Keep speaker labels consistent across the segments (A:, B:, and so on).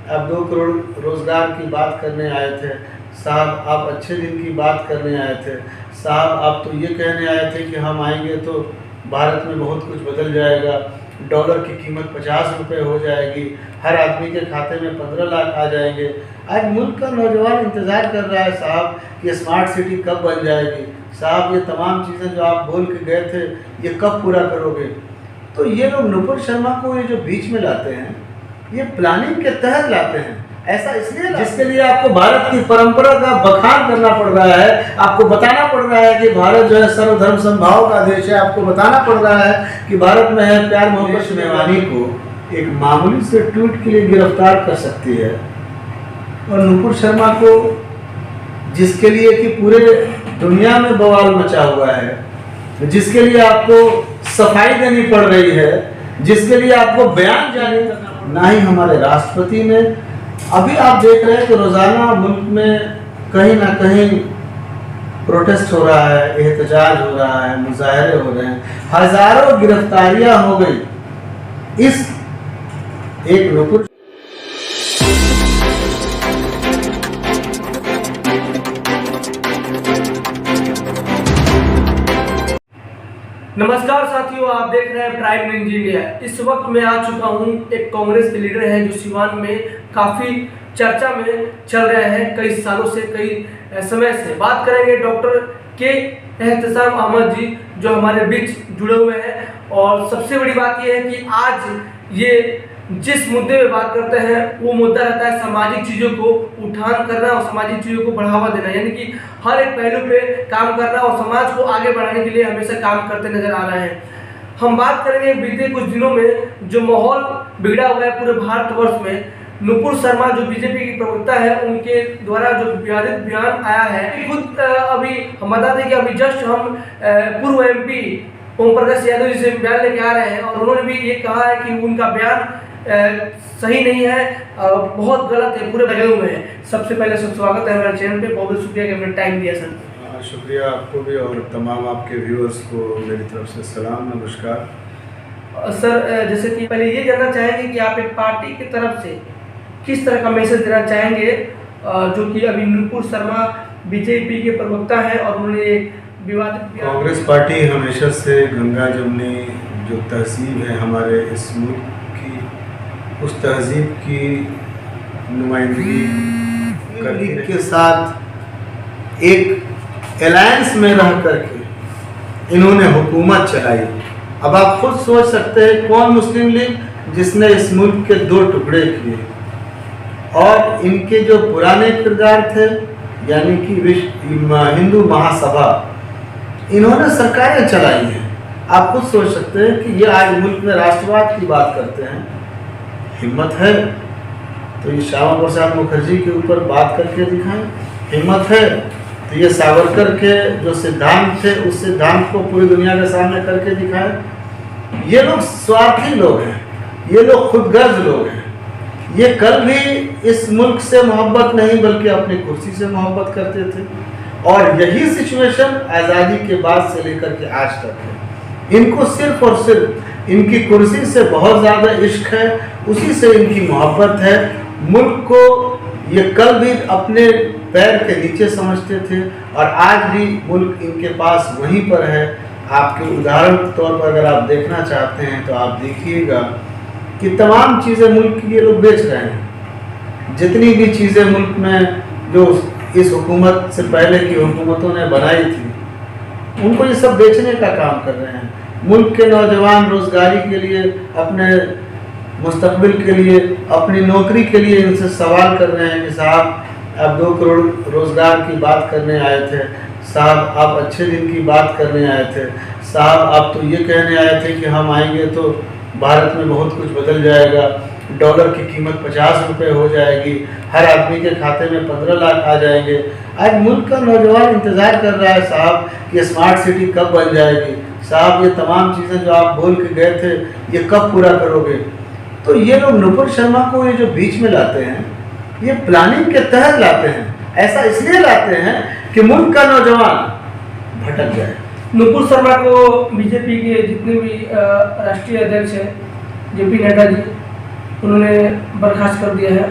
A: आप 2 करोड़ रोज़गार की बात करने आए थे। साहब आप अच्छे दिन की बात करने आए थे। साहब आप तो ये कहने आए थे कि हम आएंगे तो भारत में बहुत कुछ बदल जाएगा, डॉलर की कीमत 50 रुपये हो जाएगी, हर आदमी के खाते में 15 लाख आ जाएंगे। आज मुल्क का नौजवान इंतज़ार कर रहा है साहब कि स्मार्ट सिटी कब बन जाएगी। साहब ये तमाम चीज़ें जो आप बोल के गए थे ये कब पूरा करोगे। तो ये लोग नुपुर शर्मा को ये जो बीच में लाते हैं ये प्लानिंग के तहत लाते हैं। ऐसा इसलिए जिसके लिए आपको भारत की परंपरा का बखान करना पड़ रहा है, आपको बताना पड़ रहा है कि भारत जो है सर्वधर्म समभाव का देश है, आपको बताना पड़ रहा है कि भारत में है प्यार मोहब्बत। मेवानी को एक मामूली से ट्वीट के लिए गिरफ्तार कर सकती है और नुपुर शर्मा को जिसके लिए कि पूरे दुनिया में बवाल मचा हुआ है, जिसके लिए आपको सफाई देनी पड़ रही है, जिसके लिए आपको बयान जारी करना, ना ही हमारे राष्ट्रपति ने। अभी आप देख रहे हैं कि रोजाना मुल्क में कहीं ना कहीं प्रोटेस्ट हो रहा है, एहतजाज हो रहा है, मुजाहरे हो रहे हैं, हजारों गिरफ्तारियां हो गई इस एक नुपुर।
B: नमस्कार साथियों, आप देख रहे हैं प्राइम न्यूज़ इंडिया। इस वक्त मैं आ चुका हूं, एक कांग्रेस के लीडर हैं जो सिवान में काफ़ी चर्चा में चल रहे हैं कई सालों से, कई समय से। बात करेंगे डॉक्टर के एहतसाम अहमद जी जो हमारे बीच जुड़े हुए हैं। और सबसे बड़ी बात यह है कि आज ये जिस मुद्दे पे बात करते हैं वो मुद्दा रहता है सामाजिक चीज़ों को उठान करना और सामाजिक चीज़ों को बढ़ावा देना, यानी कि हर एक पहलू पे काम करना और समाज को आगे बढ़ाने के लिए हमेशा काम करते नजर आ रहे हैं। हम बात करेंगे बीते कुछ दिनों में जो माहौल बिगड़ा हुआ है पूरे भारतवर्ष में। नुपुर शर्मा जो बीजेपी की प्रवक्ता है उनके द्वारा जो विवादित बयान आया है, खुद अभी हम बता दें कि अभी जस्ट हम पूर्व MP ओम प्रकाश यादव जी से बयान लेके आ रहे हैं और उन्होंने भी ये कहा है कि उनका बयान सही नहीं है, बहुत गलत है, पूरे बदले हुए हैं। सबसे पहले सब स्वागत है हमारे चैनल पे, बहुत बहुत शुक्रिया कि आपने टाइम दिया सर।
A: शुक्रिया आपको भी और तमाम आपके व्यूअर्स को मेरी तरफ से सलाम, नमस्कार।
B: सर जैसे कि पहले ये जानना चाहेंगे कि आप एक पार्टी की तरफ से किस तरह का मैसेज देना चाहेंगे, जो कि अभी नुपुर शर्मा बीजेपी के प्रवक्ता हैं और उन्होंने विवादित।
A: कांग्रेस पार्टी हमेशा से गंगा जमुनी जो तहजीब है हमारे इस मुल्क की, उस तहजीब की नुमाइंदगी के साथ एक अलायंस में रह करके इन्होंने हुकूमत चलाई। अब आप खुद सोच सकते हैं कौन मुस्लिम लीग जिसने इस मुल्क के 2 टुकड़े किए, और इनके जो पुराने किरदार थे यानी कि हिंदू महासभा, इन्होंने सरकारें चलाई हैं। आप खुद सोच सकते हैं कि ये आज मुल्क में राष्ट्रवाद की बात करते हैं। हिम्मत है तो ये श्यामा प्रसाद मुखर्जी के ऊपर बात करके दिखाएं, हिम्मत है तो ये सावरकर के जो सिद्धांत थे उस सिद्धांत को पूरी दुनिया के सामने करके दिखाएं। ये लोग स्वार्थी लोग हैं, ये लोग खुदगर्ज लोग हैं। ये कल भी इस मुल्क से मोहब्बत नहीं बल्कि अपनी कुर्सी से मोहब्बत करते थे, और यही सिचुएशन आज़ादी के बाद से लेकर के आज तक है। इनको सिर्फ और सिर्फ इनकी कुर्सी से बहुत ज़्यादा इश्क है, उसी से इनकी मोहब्बत है। मुल्क को ये कल भी अपने पैर के नीचे समझते थे और आज भी मुल्क इनके पास वहीं पर है। आपके उदाहरण के तौर पर अगर आप देखना चाहते हैं तो आप देखिएगा कि तमाम चीज़ें मुल्क की ये लोग बेच रहे हैं। जितनी भी चीज़ें मुल्क में जो इस हुकूमत से पहले की हुकूमतों ने बनाई थी उनको ये सब बेचने का काम कर रहे हैं। मुल्क के नौजवान रोजगारी के लिए, अपने मुस्तकबिल के लिए, अपनी नौकरी के लिए इनसे सवाल कर रहे हैं कि साहब आप 2 करोड़ रोजगार की बात करने आए थे, साहब आप अच्छे दिन की बात करने आए थे, साहब आप तो ये कहने आए थे कि हम आएंगे तो भारत में बहुत कुछ बदल जाएगा, डॉलर की कीमत 50 रुपये हो जाएगी, हर आदमी के खाते में 15 लाख आ जाएंगे। आज मुल्क का नौजवान इंतज़ार कर रहा है साहब कि स्मार्ट सिटी कब बन जाएगी। साहब ये तमाम चीज़ें जो आप बोल के गए थे ये कब पूरा करोगे। तो ये लोग नुपुर शर्मा को ये जो बीच में लाते हैं ये प्लानिंग के तहत लाते हैं। ऐसा इसलिए लाते हैं कि मुल्क का नौजवान भटक जाए।
B: नुपुर शर्मा को बीजेपी के जितने भी राष्ट्रीय अध्यक्ष हैं JP नड्डा जी, उन्होंने बर्खास्त कर दिया है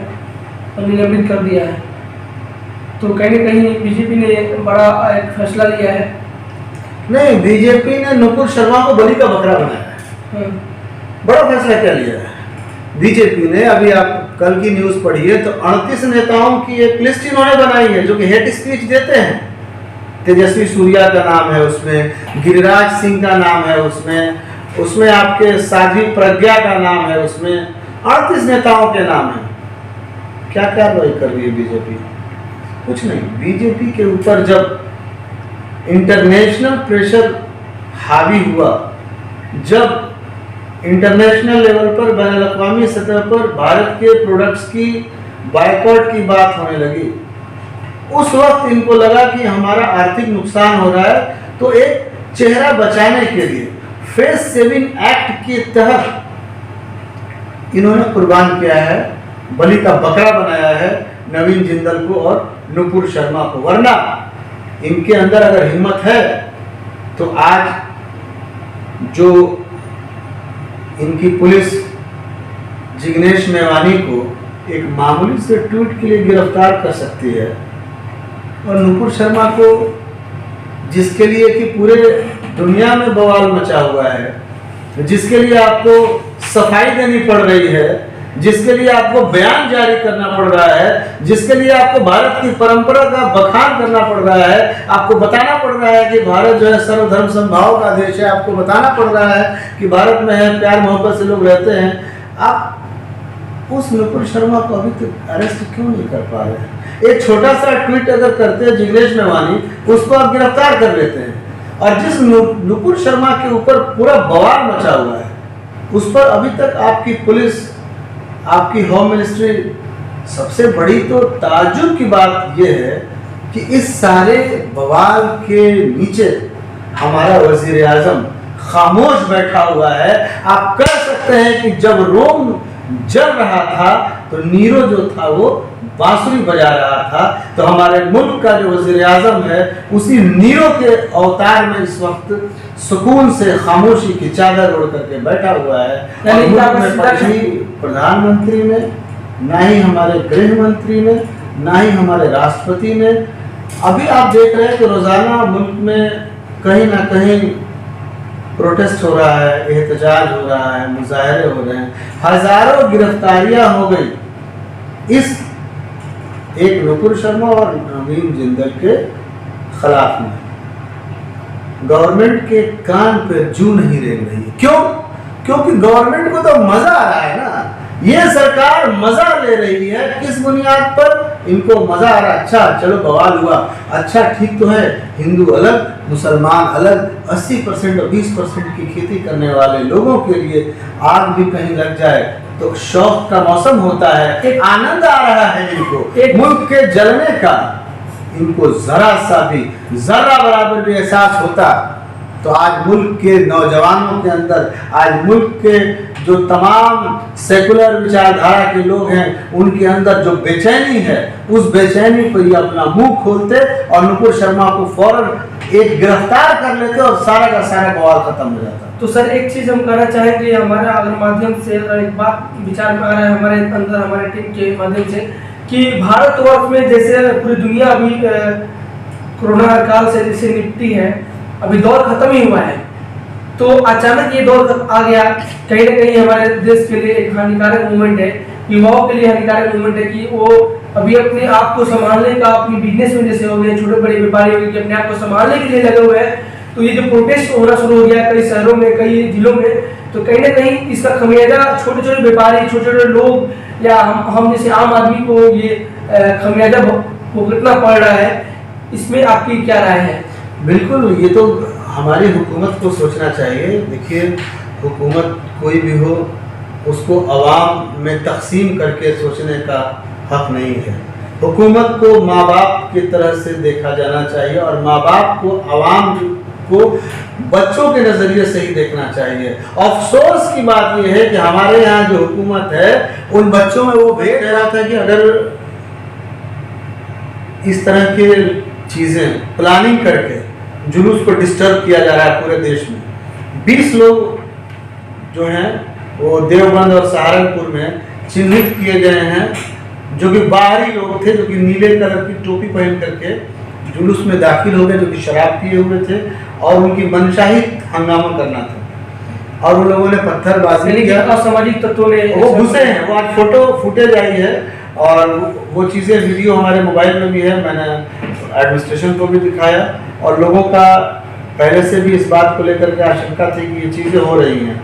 B: और निलंबित कर दिया है। तो कहीं ना कहीं बीजेपी ने बड़ा एक फैसला लिया है।
A: नहीं, बीजेपी ने नुपुर शर्मा को बलि का बकरा बनाया है। बड़ा फैसला क्या लिया है बीजेपी ने? अभी आप कल की न्यूज़ पढ़िए तो 38 नेताओं की एक लिस्ट इन्होंने बनाई है जो कि हेट स्पीच देते हैं। तेजस्वी सूर्या का नाम है उसमें, गिरिराज सिंह का नाम है उसमें आपके साध्वी प्रज्ञा का नाम है उसमें, 38 नेताओं के नाम है। क्या कार्रवाई कर रही है बीजेपी? कुछ नहीं। बीजेपी के ऊपर जब इंटरनेशनल प्रेशर हावी हुआ, जब इंटरनेशनल लेवल पर बैनुल-अक़वामी सतह पर भारत के प्रोडक्ट्स की बायकॉट की बात होने लगी, उस वक्त इनको लगा कि हमारा आर्थिक नुकसान हो रहा है, तो एक चेहरा बचाने के लिए फेस सेविंग एक्ट के तहत इन्होंने कुर्बान किया है, बलि का बकरा बनाया है नवीन जिंदल को और नुपुर शर्मा को। वरना इनके अंदर अगर हिम्मत है तो आज जो इनकी पुलिस जिग्नेश मेवानी को एक मामूली से ट्वीट के लिए गिरफ्तार कर सकती है, और नुपुर शर्मा को जिसके लिए कि पूरे दुनिया में बवाल मचा हुआ है, जिसके लिए आपको सफाई देनी पड़ रही है, जिसके लिए आपको बयान जारी करना पड़ रहा है, जिसके लिए आपको भारत की परंपरा का बखान करना पड़ रहा है, आपको बताना पड़ रहा है कि भारत जो है सर्वधर्म समभाव का देश है, आपको बताना पड़ रहा है कि भारत में है प्यार मोहब्बत से लोग रहते हैं, आप उस नुपुर शर्मा को अभी तक अरेस्ट क्यों नहीं कर पा रहे हैं? एक छोटा सा ट्वीट अगर करते हैं जिग्नेश मेवानी, उसको आप गिरफ्तार कर लेते हैं, और जिस नुपुर शर्मा के ऊपर पूरा बवाल मचा हुआ है उस पर अभी तक आपकी पुलिस, आपकी होम मिनिस्ट्री, सबसे बड़ी तो ताज्जुब की बात यह है कि इस सारे बवाल के नीचे हमारा वजीर आजम खामोश बैठा हुआ है। आप कह सकते हैं कि जब रोम जल रहा था तो नीरो जो था वो बांसुरी बजा रहा था, तो हमारे मुल्क का जो वजीर आजम है उसी नीरो के अवतार में इस वक्त सुकून से खामोशी की चादर ओढ़ करके बैठा हुआ है। और मुल्क में पहुंची प्रधानमंत्री ने, ना ही हमारे गृह मंत्री ने, ना ही हमारे राष्ट्रपति ने। अभी आप देख रहे हैं कि रोजाना मुल्क में कहीं ना कहीं प्रोटेस्ट हो रहा है, एहतजाज हो रहा है, मुजाहरे हो रहे हैं, हजारों गिरफ्तारियां हो गई इस एक नुपुर शर्मा और नवीन जिंदल के खिलाफ में। गवर्नमेंट के कान पे जू नहीं रेंग रही है। क्यों? क्योंकि गवर्नमेंट को तो मजा आ रहा है ना, ये सरकार मजा ले रही है। किस बुनियाद पर इनको मजा आ रहा है? अच्छा चलो बवाल हुआ, अच्छा ठीक तो है, हिंदू अलग मुसलमान अलग, 80% और 20% की खेती करने वाले लोगों के लिए आग भी कहीं लग जाए तो शौक का मौसम होता है, एक आनंद आ रहा है इनको एक मुल्क के जलने का। इनको जरा सा भी, जरा बराबर भी एहसास होता तो आज मुल्क के नौजवानों के अंदर, आज मुल्क के जो तमाम सेकुलर विचारधारा के लोग हैं उनके अंदर जो बेचैनी है, उस बेचैनी पर ये अपना मुंह खोलते और नुपुर शर्मा को फौरन एक गिरफ्तार कर लेते और सारा का सारा बवाल खत्म हो जाता।
B: तो सर एक चीज़ हम कहना चाहेंगे, हमारा अगर माध्यम से एक बात विचार में आ रहा है हमारे अंदर, हमारे टीम के माध्यम से, कि भारतवर्ष में जैसे पूरी दुनिया अभी कोरोना काल से जैसे निपटी है, अभी दौर खत्म ही हुआ है, तो अचानक ये दौर आ गया। कहीं ना कहीं हमारे देश के लिए एक हानिकारक मूवमेंट है, युवाओं के लिए हानिकारक मूवमेंट है कि वो अभी अपने आप को संभालने का, अपनी बिजनेस में जैसे हो गए, छोटे बड़े व्यापारी हो गए, अपने आप को संभालने के लिए लगे हुए हैं। तो ये जो प्रोटेस्ट होना शुरू हो गया कई शहरों में, कई जिलों में, तो कहीं ना कहीं इसका खमियाजा छोटे छोटे व्यापारी, छोटे छोटे लोग या हम जैसे आम आदमी को ये खमियाजा भुगतना पड़ रहा है। इसमें आपकी क्या राय है?
A: बिल्कुल, ये तो हमारी हुकूमत को सोचना चाहिए। देखिए, हुकूमत कोई भी हो उसको अवाम में तकसीम करके सोचने का हक नहीं है। हुकूमत को माँ बाप की तरह से देखा जाना चाहिए और माँ बाप को अवाम को बच्चों के नज़रिए से ही देखना चाहिए। अफसोस की बात यह है कि हमारे यहाँ जो हुकूमत है उन बच्चों में वो भेद कह रहा था कि अगर इस तरह के चीज़ें प्लानिंग करके जुलूस को डिस्टर्ब किया जा रहा है पूरे देश में, 20 लोग जो हैं वो देवबंद और सहारनपुर में चिन्हित किए गए हैं जो कि बाहरी लोग थे, जो कि नीले कलर की टोपी पहन करके जुलूस में दाखिल हो गए, जो कि शराब पिए हुए थे और उनकी मनशाही हंगामा करना था और उन लोगों ने पत्थरबाजी किया।
B: असामाजिक तत्वों ने
A: वो घुसे हैं, वो आज फोटो फुटेज आई है और वो चीज़ें वीडियो हमारे मोबाइल में भी है, मैंने एडमिनिस्ट्रेशन को भी दिखाया और लोगों का पहले से भी इस बात को लेकर के आशंका थी कि ये चीज़ें हो रही हैं।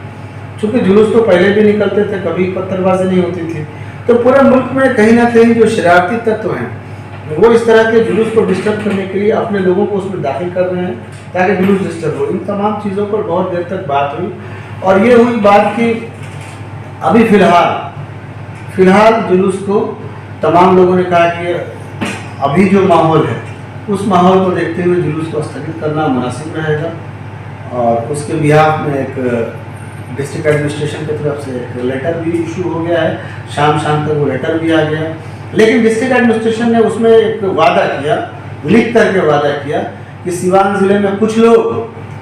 A: चूँकि जुलूस तो पहले भी निकलते थे, कभी पत्थरबाजी नहीं होती थी, तो पूरे मुल्क में कहीं ना कहीं जो शरारती तत्व हैं वो इस तरह के जुलूस को डिस्टर्ब करने के लिए अपने लोगों को उसमें दाखिल कर रहे हैं ताकि जुलूस डिस्टर्ब हो। इन तमाम चीज़ों पर बहुत देर तक बात हुई और ये हुई बात कि अभी फ़िलहाल जुलूस को तमाम लोगों ने कहा कि अभी जो माहौल है उस माहौल को देखते हुए जुलूस को स्थगित करना मुनासिब रहेगा और उसके बिहाफ में एक डिस्ट्रिक्ट एडमिनिस्ट्रेशन की तरफ से एक लेटर भी इशू हो गया है। शाम तक वो लेटर भी आ गया, लेकिन डिस्ट्रिक्ट एडमिनिस्ट्रेशन ने उसमें एक वादा किया, लिख करके वादा किया कि सिवान ज़िले में कुछ लोग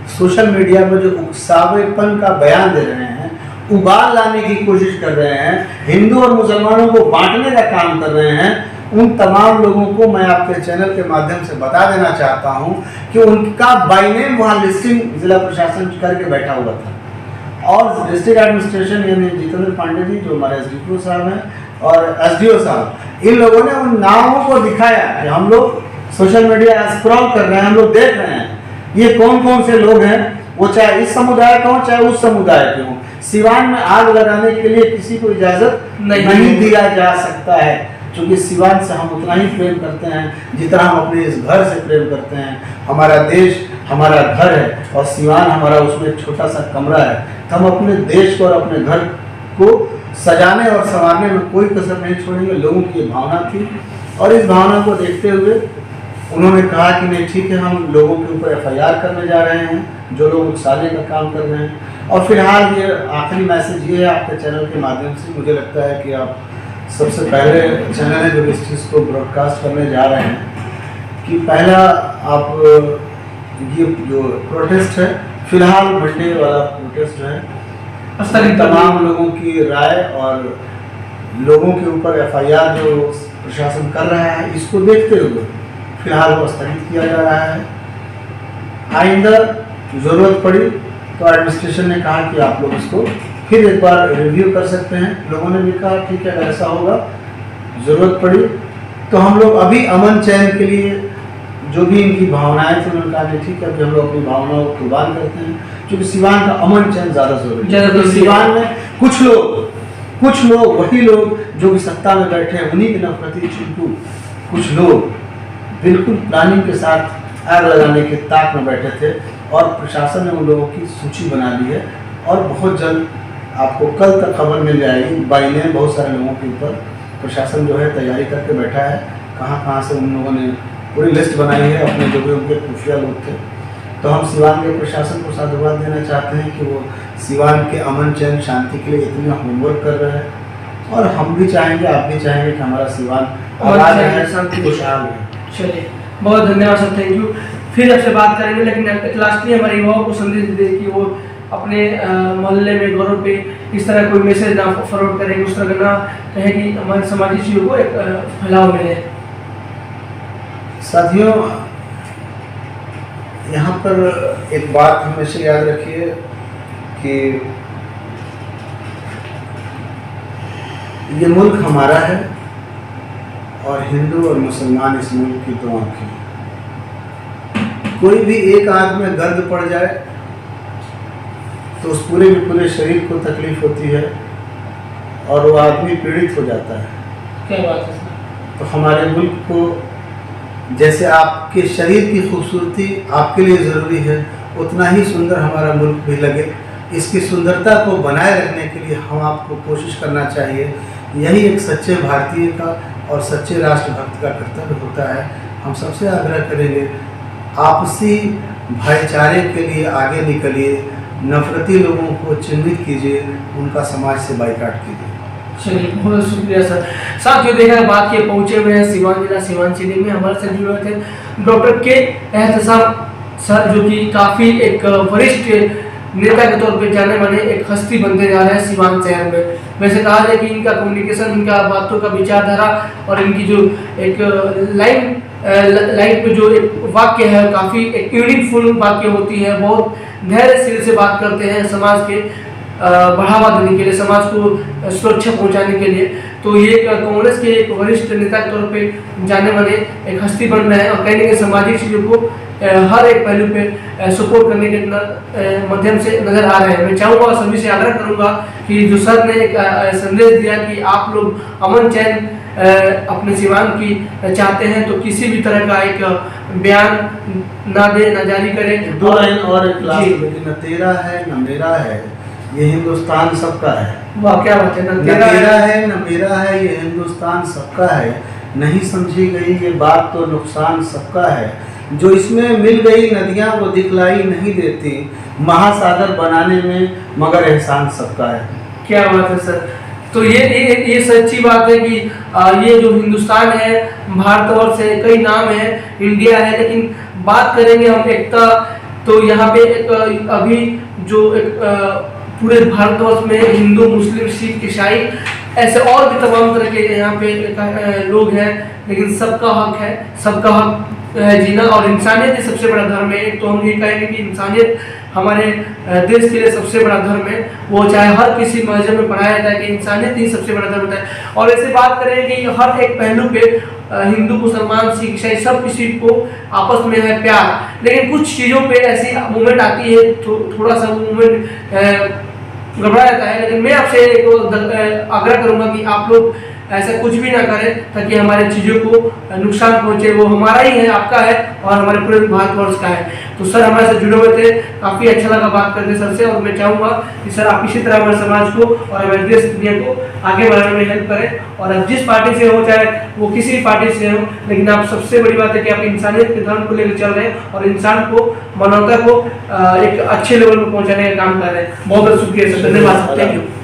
A: सोशल मीडिया पर जो उकसावेपन का बयान दे रहे हैं, उबाल लाने की कोशिश कर रहे हैं, हिंदू और मुसलमानों को बांटने का काम कर रहे हैं, उन तमाम लोगों को मैं आपके चैनल के माध्यम से बता देना चाहता हूं कि उनका बाय नेम वहाँ लिस्टिंग जिला प्रशासन करके बैठा हुआ था और डिस्ट्रिक्ट एडमिनिस्ट्रेशन यानी जितेंद्र पांडे जी जो हमारे एसडीपीओ साहब हैं और एसडीओ साहब, इन लोगों ने उन नामों को दिखाया कि हम लोग सोशल मीडिया स्क्रॉल कर रहे हैं, हम लोग देख रहे हैं ये कौन कौन से लोग हैं, वो चाहे इस समुदाय के हों चाहे उस समुदाय के हों। सिवान में आग लगाने के लिए किसी को इजाज़त नहीं दिया जा सकता है, क्योंकि सिवान से हम उतना ही प्रेम करते हैं जितना हम अपने इस घर से प्रेम करते हैं। हमारा देश हमारा घर है और सिवान हमारा उसमें एक छोटा सा कमरा है, तो हम अपने देश को और अपने घर को सजाने और संवारने में कोई कसर नहीं छोड़ेंगे। लोगों की ये भावना थी और इस भावना को देखते हुए उन्होंने कहा कि नहीं ठीक है, हम लोगों के ऊपर एफआईआर करने जा रहे हैं जो लोग उकसाने का काम कर रहे हैं। और फिलहाल ये आखिरी मैसेज ये है आपके चैनल के माध्यम से, मुझे लगता है कि आप सबसे पहले चैनल है जो इस चीज़ को ब्रॉडकास्ट करने जा रहे हैं कि पहला आप ये जो प्रोटेस्ट है फिलहाल मंडे वाला प्रोटेस्ट है, तमाम लोगों की राय और लोगों के ऊपर एफआईआर जो प्रशासन कर रहा है इसको देखते हुए फिलहाल वो स्थगित किया जा रहा है। आइंदा ज़रूरत पड़ी तो एडमिनिस्ट्रेशन ने कहा कि आप लोग इसको फिर एक बार रिव्यू कर सकते हैं। लोगों ने भी कहा ठीक है, अगर ऐसा होगा ज़रूरत पड़ी तो हम लोग अभी अमन चैन के लिए जो भी इनकी भावनाएं थी उन्होंने कहा कि ठीक है अभी हम लोग अपनी भावनाओं को कुर्बान करते हैं, क्योंकि सिवान का अमन चैन ज़्यादा जरूरी है। तो सिवान में कुछ लोग वही लोग जो कि सत्ता में बैठे हैं उन्हीं के नफरती चिंटू कुछ लोग बिल्कुल प्लानिंग के साथ आग लगाने के ताक में बैठे थे और प्रशासन ने उन लोगों की सूची बना ली है और बहुत जल्द आपको कल तक खबर मिल जाएगी। बाई नेम बहुत सारे लोगों के ऊपर प्रशासन जो है तैयारी करके बैठा है, कहाँ से उन लोगों ने पूरी लिस्ट बनाई है अपने जो भी उनके खुफिया लोग थे। तो हम सिवान के प्रशासन को साधुवाद देना चाहते हैं कि वो सिवान के अमन चैन शांति के लिए इतना होमवर्क कर रहे हैं और हम भी चाहेंगे, आप भी चाहेंगे कि हमारा सिवान आबाद है, शांति खुशहाल है।
B: चलिए बहुत धन्यवाद सर, थैंक यू। फिर आपसे बात करेंगे, लेकिन लास्टली हमारे युवाओं को संदेश दे कि वो अपने मोहल्ले में गौरव पे इस तरह कोई मैसेज ना फॉरवर्ड करें, उस तरह ना कहें कि हमारे समाजी चीज़ों को एक फैलाव मिले।
A: साथियों, यहाँ पर एक बात हमेशा याद रखिए कि ये मुल्क हमारा है और हिंदू और मुसलमान इस मुल्क की दो आँखें। कोई भी एक आँख में गर्द पड़ जाए तो उस पूरे के पूरे शरीर को तकलीफ होती है और वो आदमी पीड़ित हो जाता है।
B: क्या बात है सर।
A: तो हमारे मुल्क को जैसे आपके शरीर की खूबसूरती आपके लिए ज़रूरी है, उतना ही सुंदर हमारा मुल्क भी लगे। इसकी सुंदरता को बनाए रखने के लिए हम आपको कोशिश करना चाहिए। यही एक सच्चे भारतीय का और सच्चे राष्ट्रभक्त का कर्तव्य होता है। हम सबसे आग्रह करेंगे, आपसी भाईचारे के लिए आगे निकलिए, नफरती लोगों को चिन्हित कीजिए, उनका समाज से बाइकाट कीजिए।
B: चलिए बहुत शुक्रिया सर। साथियों, देखा बात के पहुंचे हुए हैं सिवान जिला सिवान जिले में हमारे साथ जुड़े हुए थे डॉक्टर के एहतसाब सर, जो कि काफ़ी एक वरिष्ठ नेता के तौर पे जाने माने एक हस्ती बनते जा रहे हैं सिवान शहर में। वैसे कहा जाए कि इनका कम्युनिकेशन, इनका बातों का विचारधारा और इनकी जो एक लाइन पे जो एक वाक्य है काफ़ी एक यूनिकफुल वाक्य होती है। बहुत धैर्यशील से बात करते हैं समाज के बढ़ावा देने के लिए, समाज को सुरक्षा पहुंचाने के लिए। तो ये कांग्रेस के एक वरिष्ठ नेता के तौर पे जाने माने एक हस्ती बन रहे हैं और कहीं ना कहीं सामाजिक चीज़ों को हर एक पहलू पे सपोर्ट करने के माध्यम से नजर आ रहे हैं। मैं चाहूँगा, सभी से आग्रह करूँगा कि जो सर ने एक संदेश दिया कि आप लोग अमन चैन अपने सिवान की चाहते हैं तो किसी भी तरह का एक बयान ना दे, ना जारी करें।
A: दो लाइन और एक लास्ट में, न तेरा है न मेरा है, ये हिंदुस्तान सबका है।
B: वाह, क्या बात है।
A: न तेरा है न मेरा है, ये हिंदुस्तान सबका है। नहीं समझी गई ये बात तो नुकसान सबका है। जो इसमें मिल गई नदियां वो दिखलाई नहीं देती, महासागर बनाने में मगर एहसान सबका है।
B: क्या बात है सर। तो ये सच्ची बात है कि ये जो हिंदुस्तान है, भारतवर्ष से कई नाम है, इंडिया है, लेकिन बात करेंगे हम एकता, तो यहाँ पे एक अभी जो एक पूरे भारतवर्ष में हिंदू, मुस्लिम, सिख, ईसाई ऐसे और भी तमाम तरह के यहाँ पे लोग हैं, लेकिन सबका हक है, सबका हक है जीना। और इंसानियत ही सबसे बड़ा धर्म है। एक तो हम ये कहेंगे कि इंसानियत हमारे देश के लिए सबसे बड़ा धर्म है। वो चाहे हर किसी मजहब में पढ़ाया जाता है कि इंसानियत ही सबसे बड़ा धर्म है। और ऐसे बात करें कि हर एक पहलू पे हिंदू, मुसलमान, सिख, ईसाई सब किसी को आपस में है प्यार, लेकिन कुछ चीज़ों पे ऐसी मूवमेंट आती है, थोड़ा सा मूवमेंट घबरा जाता है। लेकिन मैं आपसे आग्रह करूंगा कि आप लोग ऐसा कुछ भी ना करें ताकि हमारे चीज़ों को नुकसान पहुंचे। वो हमारा ही है, आपका है और हमारे पूरे भारतवर्ष का है। तो सर हमारे से जुड़े हुए थे, काफ़ी अच्छा लगा बात करके सर से। और मैं चाहूँगा कि सर आप इसी तरह हमारे समाज को और हमारे देश दुनिया को आगे बढ़ाने में हेल्प करें। और आप जिस पार्टी से हो, चाहे वो किसी भी पार्टी से हो, लेकिन आप सबसे बड़ी बात है कि आप इंसानियत के धर्म को लेकर चल रहे हैं और इंसान को, मानवता को एक अच्छे लेवल पर पहुँचाने का काम कर रहे हैं। बहुत बहुत शुक्रिया सर, धन्यवाद, थैंक यू।